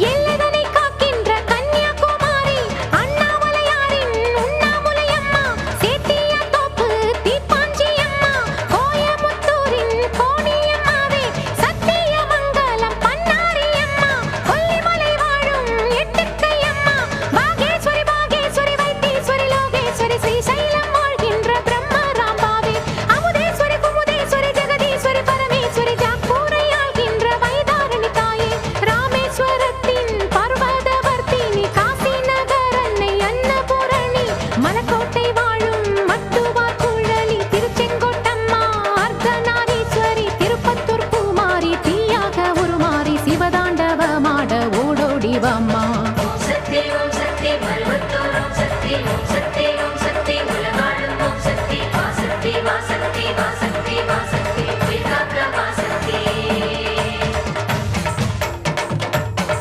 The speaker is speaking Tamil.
எல்லைதனை காக்கின்ற கன்னியாகுமரி அண்ணாமலையாரின் உண்ணாமுலையம்மா சேத்தியாத்தோப்பு தீப்பாஞ்சியம்மா கோயமுத்தூரின் கோணியம்மாவே சத்தியமங்கலம் பன்னாரியம்மா கொல்லிமலை வாழும் எட்டுக்கையம்மா பாகேஸ்வரி பாகேஸ்வரி வைத்தீஸ்வரி லோகேஸ்வரி ஸ்ரீசைலம் வாழ்கின்ற பிரம்மராம்பாவே அமுதேஸ்வரி குமுதேஸ்வரி ஜெகதீஸ்வரி பரமேஸ்வரி ஜாக்கூரை ஆள்கின்ற வைதாரணி தாயே ராமேஸ்வரத்தின் பர்வதவர்த்தினி காசி நகர் அன்னை அன்னபூரணி மலக்கோட்டை வாழும் மட்டுவார் குழலி திருச்செங்கோட்டம்மா அர்த்தநாரீஸ்வரி திருப்பத்தூர் பூமாரி தீயாக உருமாறி சிவதாண்டவமாட ஓடோடிவம்மா ஓம் சக்தி மருவத்தூர் ஓம் சக்தி